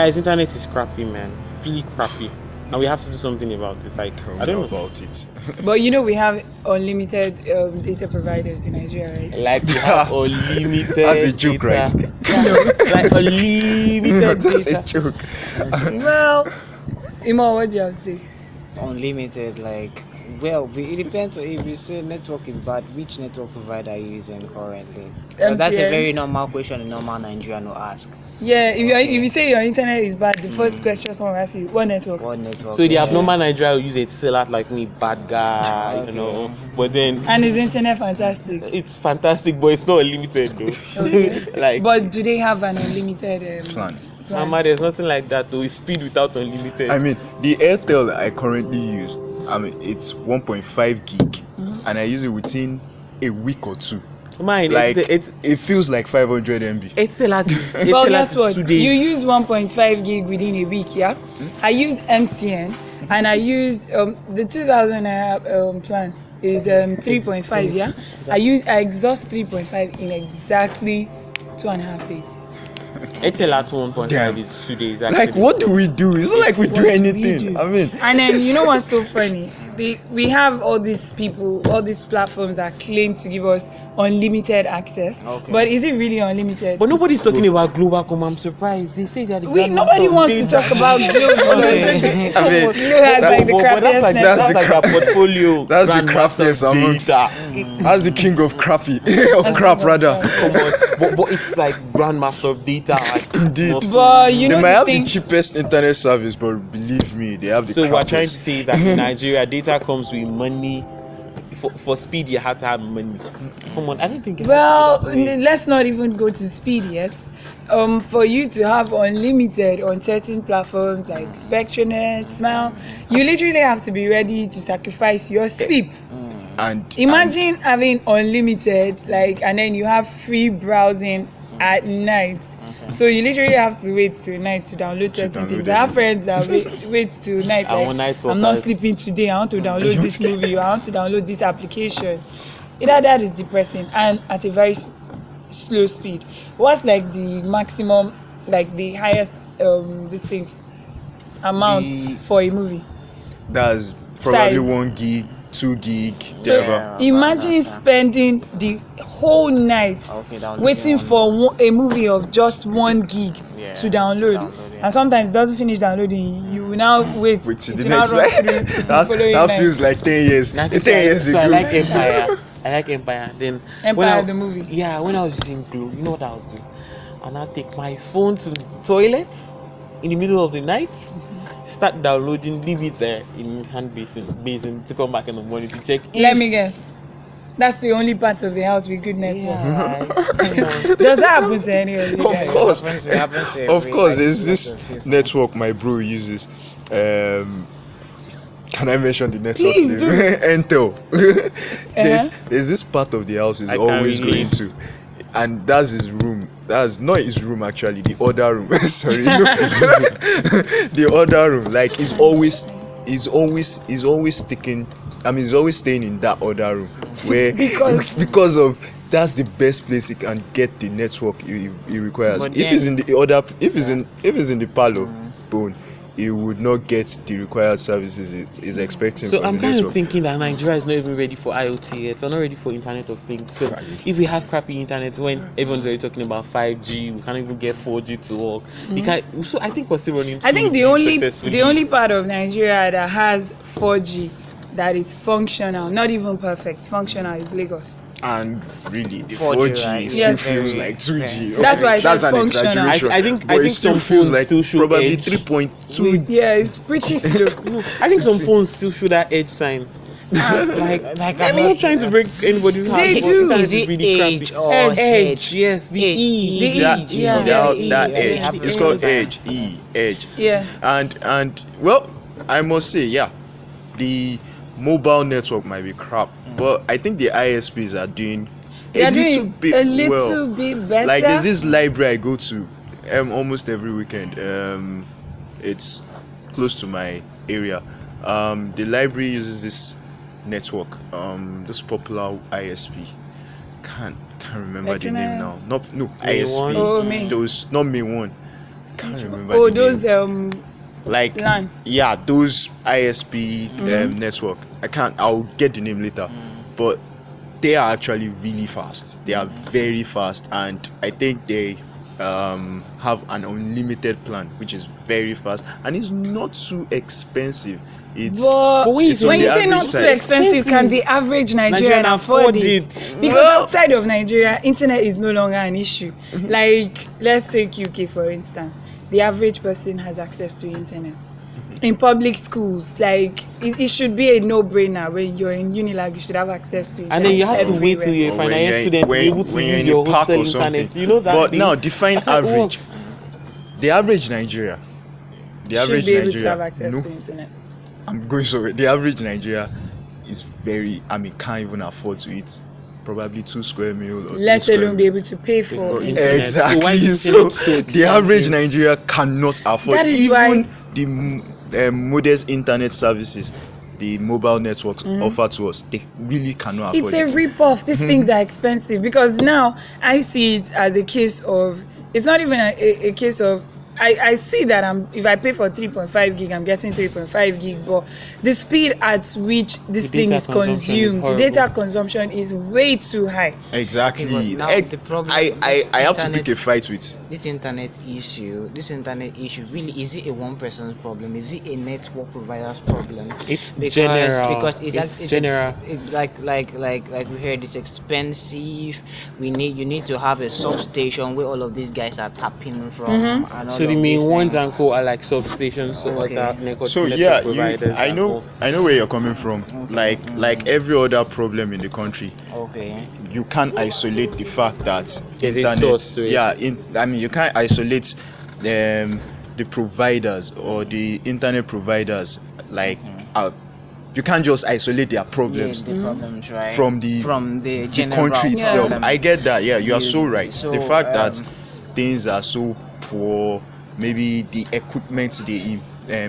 Guys, internet is crappy, man. Really crappy. And we have to do something about this. Like, I don't know about it. But we have unlimited data providers in Nigeria, right? Like, we have unlimited. That's a joke, data. right? Like unlimited That's data. a joke. Well, Imo, what do you have to say? Unlimited, like, well, it depends. If you say network is bad, which network provider are you using currently? Well, that's a very normal question a normal Nigerian will ask. Yeah, if you say your internet is bad, the first question someone asks you, what network? What network? So the abnormal Nigeria will use it to sell out like me, bad guy, Okay. you know. But then And is internet fantastic? it's fantastic, but it's not unlimited though. Okay. Like, But do they have an unlimited Plan. Mama, there's nothing like that though. It's speed without unlimited. I mean, the Airtel that I currently use, it's 1.5 gig, and I use it within a week or two. Mine, Like, it feels like 500 MB. it's a lot. Well, guess what? You use 1.5 gig within a week, yeah? I use MTN, and I use the 2000 plan is 3.5, yeah? I exhaust 3.5 in exactly 2.5 days. It's a lot. 1.5 Damn. is 2 days. Actually. Like, what do we do? It's not like we do What do we anything. do? I mean, And then you know what's so funny? We have all these people, all these platforms that claim to give us unlimited access. Okay. But is it really unlimited? But nobody's talking about Globacom. I'm surprised. They say that Nobody wants to talk about global. Okay. I mean, You had like the But that's crappiest like network. that's like a portfolio. That's the grandmaster crappiest amongst- data. as the king of crappy, of crap rather. Come on, but it's like grandmaster of data. Like, Indeed. must- But you They know might the have thing. the cheapest internet service, but believe me, they have the So we're trying to crappiest. say that in Nigeria, data comes with money. For speed, you have to have money. Come on, I don't think. It Well, has to be that way. let's not even go to speed yet. For you to have unlimited on certain platforms like Spectranet, Smile, you literally have to be ready to sacrifice your sleep. And Imagine having unlimited, and then you have free browsing at night. So you literally have to wait till night to download certain download things. I have everything. friends that wait till night. I want night I'm not workers. sleeping today. I want to download this movie. I want to download this application. That is depressing and at a very slow speed. What's like the maximum, like the highest amount for a movie? that's probably Size. 1 gig, 2 gig, So whatever. imagine spending the whole night downloading waiting for a movie of just 1 gig Yeah, to download. yeah. And sometimes it doesn't finish downloading. You will now wait. Which it the will now next run like, through the that following night. feels like 10 years. Like, 10 so years so ago. I like Empire. I like Empire. Then Empire, the movie. Yeah, when I was using Glow, you know what I'll do? And I'll take my phone to the toilet in the middle of the night, start downloading, leave it there in hand basin to come back in the morning to check. Let me guess. That's the only part of the house with good network. Yeah, Does that happen to any of you Of guys? course. It happens to Of every, course, like, there's this lots of people. network my bro uses. Can I mention the network? Please do. Intel. There's this part of the house he's I can't always relate. going to, and that's his room. That's not his room actually. The other room. Sorry, the other room. Like he's always sticking. I mean, he's always staying in that other room where because of. That's the best place he can get the network he requires. But If he's in the if he's in the parlor, bone, he would not get the required services he's expecting. So from I'm the kind network. of thinking that Nigeria is not even ready for IoT yet. We're not ready for Internet of Things. Because if we have crappy internet, when everyone's already talking about 5G, we can't even get 4G to work. So I think we're still running. I think 2G successfully. the only part of Nigeria that has 4G that is functional, not even perfect, functional, is Lagos. And really, the 4G, 4G right? still Yes. feels like 2G. That's why I That's said an functional. exaggeration. I think but it still some feels phones like still show probably edge. 3.2. Yeah, it's pretty slow. No, I think some phones still show that edge sign. Like I'm not trying to break anybody's heart. They but do. internet Is it really edge crappy. or Edge, yes, the E. The E. That yeah, edge. yeah. It's called edge. Edge. Yeah. And well, I must say, yeah, the mobile network might be crap, but I think the ISPs are doing They're a little doing bit a little well. bit better. Like there's this library I go to almost every weekend. It's close to my area. The library uses this network, this popular ISP. Can't remember the name now. Spectranet. No May ISP. One? Oh, May. Those not May One. can't remember. Oh, the those name. Like LAN. yeah, those ISP network. I'll get the name later. But they are actually really fast. They are very fast, and I think they have an unlimited plan, which is very fast, and it's not too expensive. But when you it's on when the you say average not too side. expensive, can the average Nigerian afford it? Because Well- outside of Nigeria, internet is no longer an issue. Like, let's take UK for instance. The average person has access to internet. In public schools, like it should be a no-brainer. When you're in Unilag, you should have access to internet. And then you have to wait till you're a Or final when year you're in- student to be able to when you're use in a your park hostel or something. internet. You know that. But now define that's how it average. works. The average Nigeria. The should average be able Nigeria. to have access no, to internet. I'm going sorry. The average Nigeria is can't even afford to eat probably 2 square meal or 3 Let square alone be meal. able to pay for For internet. internet. Exactly. So why is So internet so the average expensive? Nigeria cannot afford That is even why- the modest internet services the mobile networks offer to us. They really cannot afford It's a it. rip-off. These things are expensive because now I see it as a case of, it's not even a case of, I see that if I pay for 3.5 gig, I'm getting 3.5 gig, but the speed at which this The thing data is consumption is consumed, the horrible. data consumption is way too high. Exactly. Okay, but now the problem I with have to internet- pick a fight with. This internet issue, really, is it a one person's problem? Is it a network provider's problem? It's because general. because It's general. like we heard, it's expensive. You need to have a substation where all of these guys are tapping from. And all So the of main these ones things. and co are like substations, so Okay. other network, So network yeah, providers. I and know co. where you're coming from. Like every other problem in the country, Okay. you can't isolate the fact that There's a internet. source to it. Yeah, you can't isolate the providers or the internet providers. Like, you can't just isolate their problems The problems, right? from the the the general country itself. problem. I get that. Yeah, you are so right. So, The fact that things are so poor, maybe the equipment they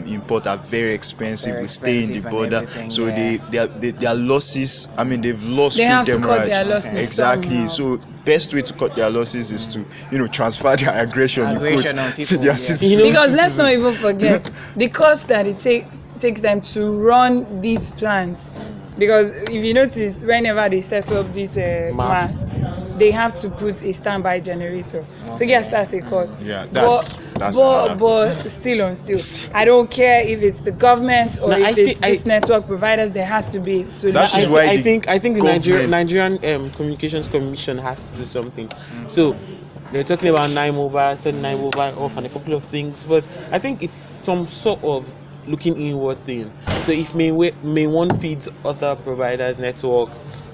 import are very expensive. Very We stay in the expensive and border, everything, so yeah. their losses. I mean, they've lost They through have to cut demurrage. their losses Exactly. somehow. So best way to cut their losses is to transfer their aggression in quotes, Aggression on to people, their yeah. citizens. Because let's not even forget the cost that it takes them to run these plants. Because if you notice, whenever they set up this mast, they have to put a standby generator. So yes, that's a cost. Yeah, that's another but still, I don't care if it's the government or No, if I it's think- these network providers. There has to be a solution. That is why I the think the government- Nigerian Communications Commission has to do something. So they're talking about 9mobile, setting 9mobile off, and a couple of things. But I think it's some sort of looking inward thing. So if May 1 feeds other providers' network,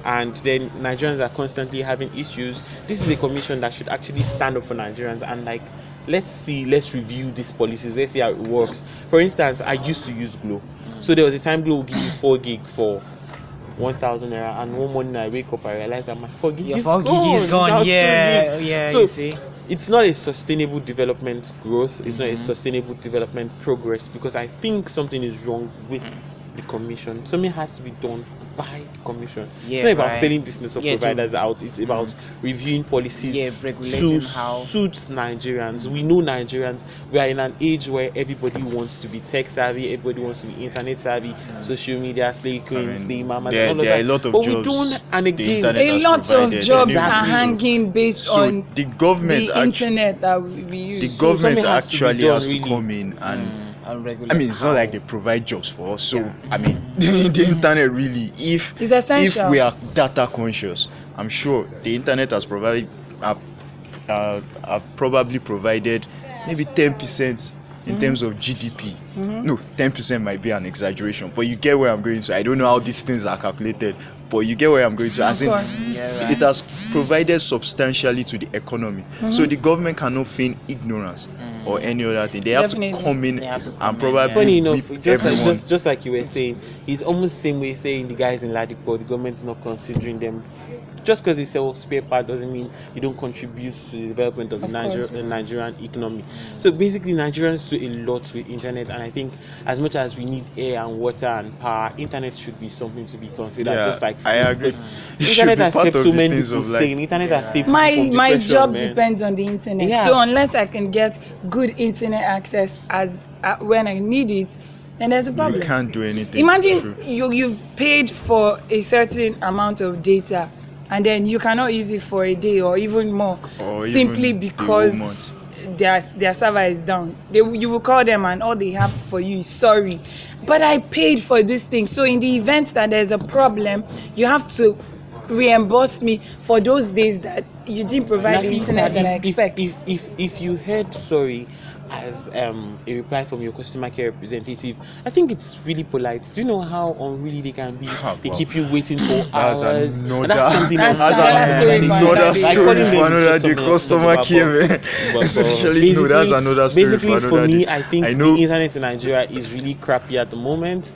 and then Nigerians are constantly having issues, this is a commission that should actually stand up for Nigerians and like, let's review these policies, let's see how it works. For instance, I used to use Glo. So there was a time Glo would give you 4 gig for 1,000 naira, and one morning I wake up, I realize that my 4 gig Your is 4 gig gone. is gone. It's now 2 Yeah, gig. yeah. So You see. it's not a sustainable development growth. It's not a sustainable development progress, because I think something is wrong with the commission. Something has to be done by the commission. Yeah, it's not about right. selling this network Yeah, to- providers out. It's about reviewing policies Yeah, regulating how. suits Nigerians. We know Nigerians. We are in an age where everybody wants to be tech savvy. Everybody wants to be internet savvy. Social media, slay queens, slay mamas, there, and all of there are that. a lot of but jobs. we don't. And the again, internet a has lot of provided. jobs Exactly. are hanging based So on the government the actually, internet that we use. the government something has to be actually done, has to really. come in and. And regulate I mean, it's not how- like they provide jobs for us. So, I mean, the internet really, if It's essential. we are data conscious, I'm sure the internet has provided, have probably provided maybe 10% in terms of GDP. No, 10% might be an exaggeration, but you get where I'm going to. I don't know how these things are calculated, but you get where I'm going to. As in, course. Yeah, right. it has provided substantially to the economy. So the government cannot feign ignorance or any other thing. They have Definitely. to come in They have to come and in, probably funny enough, whip just everyone. like you were saying, it's almost the same way saying the guys in Ladipo, the government's not considering them just because they sell spare part doesn't mean you don't contribute to the development of the Nigerian economy. So basically, Nigerians do a lot with internet, and I think as much as we need air and water and power, internet should be something to be considered. Yeah, just like food. I agree. Internet has kept so many people sane. Internet has saved people from My depression, job man. depends on the internet. Yeah. So unless I can get good internet access when I need it, then there's a problem. You can't do anything. Imagine you've paid for a certain amount of data, and then you cannot use it for a day or even more, Or simply even the because whole month. their server is down. You will call them, and all they have for you is sorry, but I paid for this thing. So in the event that there's a problem, you have to reimburse me for those days that you didn't provide the internet that I expect. If you heard sorry as a reply from your customer care representative, I think it's really polite. Do you know how unruly they can be? They keep you waiting for That's hours. another, And that's something that's else. another story for another another day. Like, story calling them for is another just day. something else to Customer talk care, about. man. But, Especially, no, that's another story basically, for for another me, day. I think I know. the internet in Nigeria is really crappy at the moment.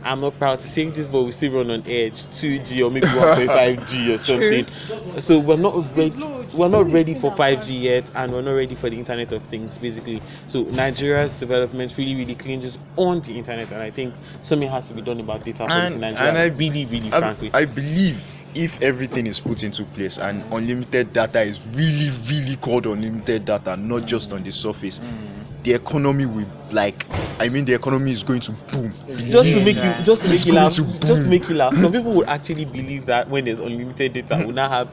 I'm not proud to say this, but we still run on edge 2G or maybe 1.5G or something. So we're not ready for 5G yet, and we're not ready for the Internet of Things, basically. So Nigeria's development really clinches on the internet, and I think something has to be done about data policy in Nigeria. And I really, frankly. I believe if everything is put into place and unlimited data is really called unlimited data, not just on the surface, the economy will the economy is going to boom. Just to make you laugh. going to Just to make you laugh. Some people would actually believe that when there's unlimited data, we'll now have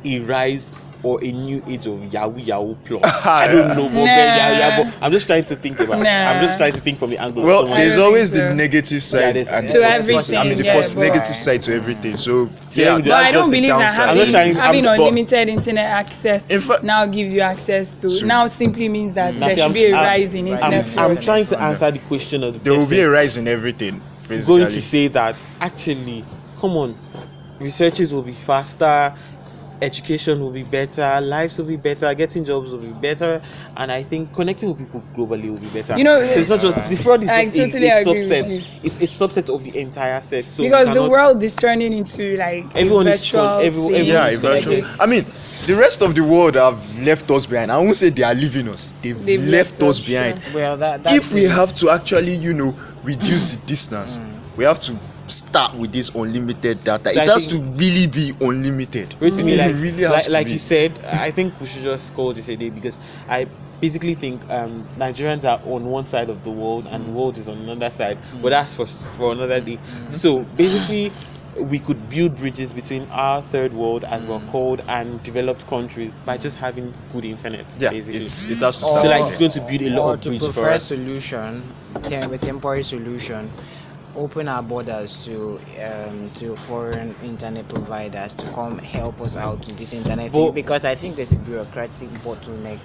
a rise or a new age of Yahoo plus. I don't know, but I'm just trying to think about it. I'm just trying to think from the angle. Well, of there's don't always think the so. negative side there's- and To the positive. everything, I mean, the yeah, but- negative side to everything. So Yeah, yeah, but But I that's don't just the believe that downside. I'm not trying- having But- unlimited internet access In fact- now gives you access to. So- Now simply means that there Nafi, should be a rise in internet I'm fraud. trying to answer the question of the There will person be a rise in everything. going Basically, to say that actually, come on, researches will be faster, education will be better, lives will be better, getting jobs will be better, and I think connecting with people globally will be better. You know, so it's not just the fraud is I just totally a agree with subset. you. It's a subset of the entire set. So Because we the cannot- world is turning into like Everyone a is virtual fun- everyone- thing. everyone yeah, is eventually. Like, I mean, the rest of the world have left us behind. I won't say they are leaving us. They've left us behind. Well, that If we is- have to actually, reduce the distance, we have to start with this unlimited data. So It I has to think- really be unlimited. Wait to me, It like, really has to like be. you said, I think we should just call this a day because I basically think Nigerians are on one side of the world and the world is on another side, but that's for another day. So basically, we could build bridges between our third world, as we're called, and developed countries by just having good internet. Yeah, basically. it has to So start. like there. it's going to build a lot or of to bridges for prefer us. solution, a temporary solution, open our borders to foreign internet providers to come help us out with this internet thing, But- because I think there's a bureaucratic bottleneck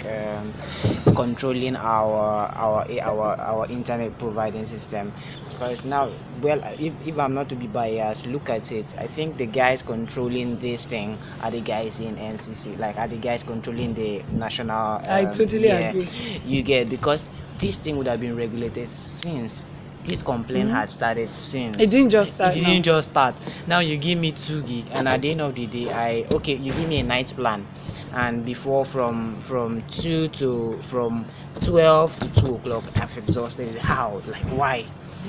controlling our internet providing system. Because now, well, if I'm not to be biased, look at it. I think the guys controlling this thing are the guys in NCC, like are the guys controlling the national. I totally agree. You get, because this thing would have been regulated since this complaint had started since. It didn't just start It now. didn't just start. Now you give me 2 gig, and at the end of the day, you give me a night plan, and before from 12 to 2 o'clock, I've exhausted it. How? Like why?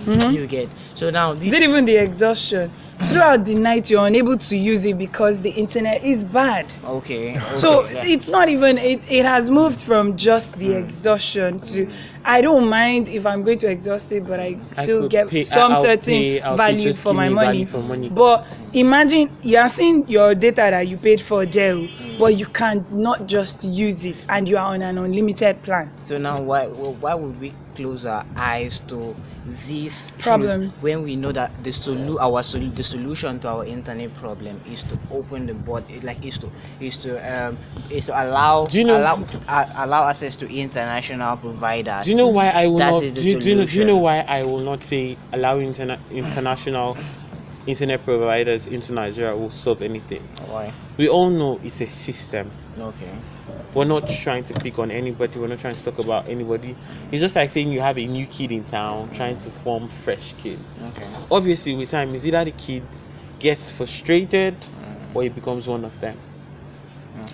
You get. So now this. Is it even the exhaustion? Throughout the night, you're unable to use it because the internet is bad. Okay. So yeah. it's not even it has moved from just the exhaustion to I don't mind if I'm going to exhaust it, but I still could get pay- some I'll certain pay value just for give my me money. value for money. But imagine you are seeing your data that you paid for there, but you cannot just use it, and you are on an unlimited plan. So now, why would we close our eyes to these Problems. truths when we know that the solution to our internet problem is to open the board, is to allow Do you know- allow access to international providers. Do you know why I will That not? is the Do you know solution. why I will not say allowing international internet providers into Nigeria will solve anything? Why? We all know it's a system. Okay. We're not trying to pick on anybody. We're not trying to talk about anybody. It's just like saying you have a new kid in town trying to form fresh kid. Okay. Obviously, with time, is either the kid gets frustrated or it becomes one of them.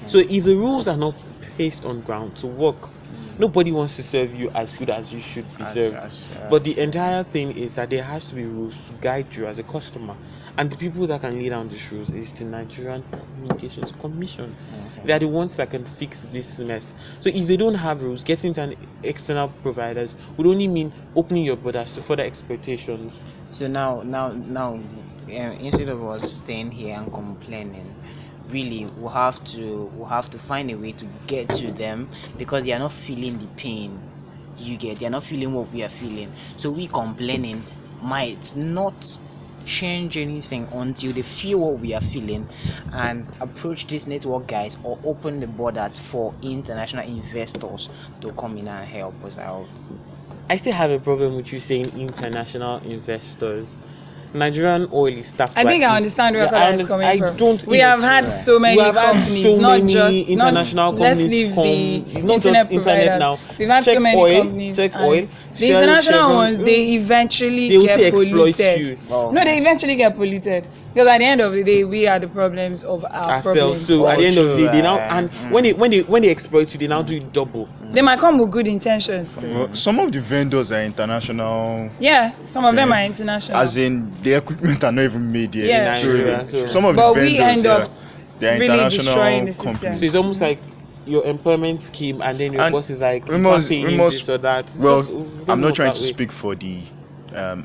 So if the rules are not placed on ground to work, nobody wants to serve you as good as you should be served. But the entire thing is that there has to be rules to guide you as a customer. And the people that can lay down these rules is the Nigerian Communications Commission. They are the ones that can fix this mess. So if they don't have rules, getting to an external providers would only mean opening your borders to further expectations. So now, instead of us staying here and complaining, really we'll have to find a way to get to them, because they are not feeling the pain. They are not feeling what we are feeling. So we complaining might not change anything until they feel what we are feeling and approach these network guys or open the borders for international investors to come in and help us out. I still have a problem with you saying international investors. Nigerian oil is taxed. I think I understand where Kola is coming from. We have had so many companies, not just international let's companies. leave the Not internet just internet now. We've had Check so many oil, companies. check and oil. The international ones, they eventually will get still exploit polluted. you. Oh. No, they eventually get polluted. Because at the end of the day, we are the problems of our Ourselves problems. too. At the end of the day, they now Right. and when they exploit you, they now do it double. They might come with good intentions. Well, some of the vendors are international, Yeah, some of them are international. as in the equipment are not even made here. Yeah. So Nigeria, so- some of But the we vendors, end up they're really international destroying the system. companies. So it's almost like your employment scheme, and then your And boss is like, we must- paying we you must- this or that. It's Well, just- we don't I'm not work trying that to way. speak for the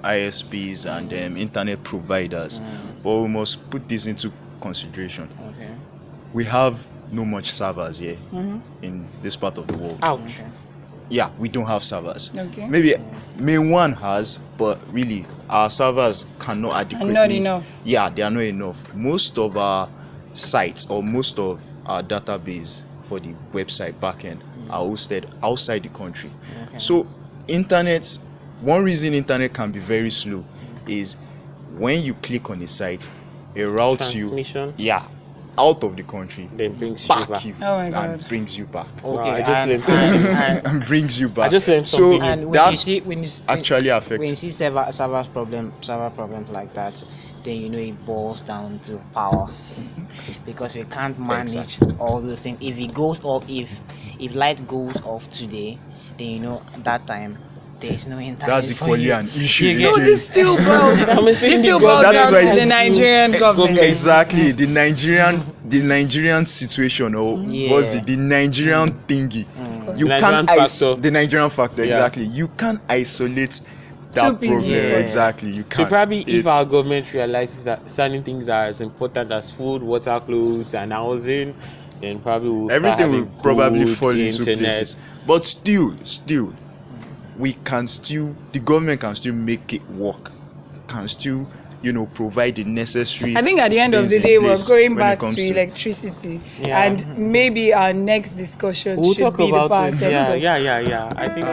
ISPs and internet providers, but we must put this into consideration. Okay. We have no much servers here Mm-hmm. in this part of the world. Ouch. Yeah, we don't have servers. Okay. Maybe Main One has, but really our servers cannot adequately. And not enough. Yeah, they are not enough. Most of our sites or most of our database for the website backend are hosted outside the country. Okay. So internet, one reason internet can be very slow is when you click on a site, it routes you Transmission. out of the country, Then brings you back back. you, Oh my and God. brings you back. Okay. I just learned And brings you back. I just learned so something new. And when that you see when you actually when affects. you see server problems like that, then you know it boils down to power, because we can't manage all those things. If it goes off, if light goes off today, then you know that time there's no internet. That's for equally you. an issue. You So get- again. this still boils, I'm this saying still the boils government- down That is to why the Nigerian government. Exactly, the Nigerian situation, or Yeah. what's the Nigerian thingy. You The can't Nigerian factor. the Nigerian factor, Yeah. exactly. You can't isolate that Two problem. pieces. Yeah. Exactly, you So can't. probably if It's- our government realizes that certain things are as important as food, water, clothes, and housing, then probably we'll start everything will having probably good fall into internet. places. But still, the government can still make it work. Can still, provide the necessary. I think at the end of things the in day, we're place going when back it comes to electricity, Yeah. and maybe our next discussion We'll should talk be the about power it. sector. Yeah. I think.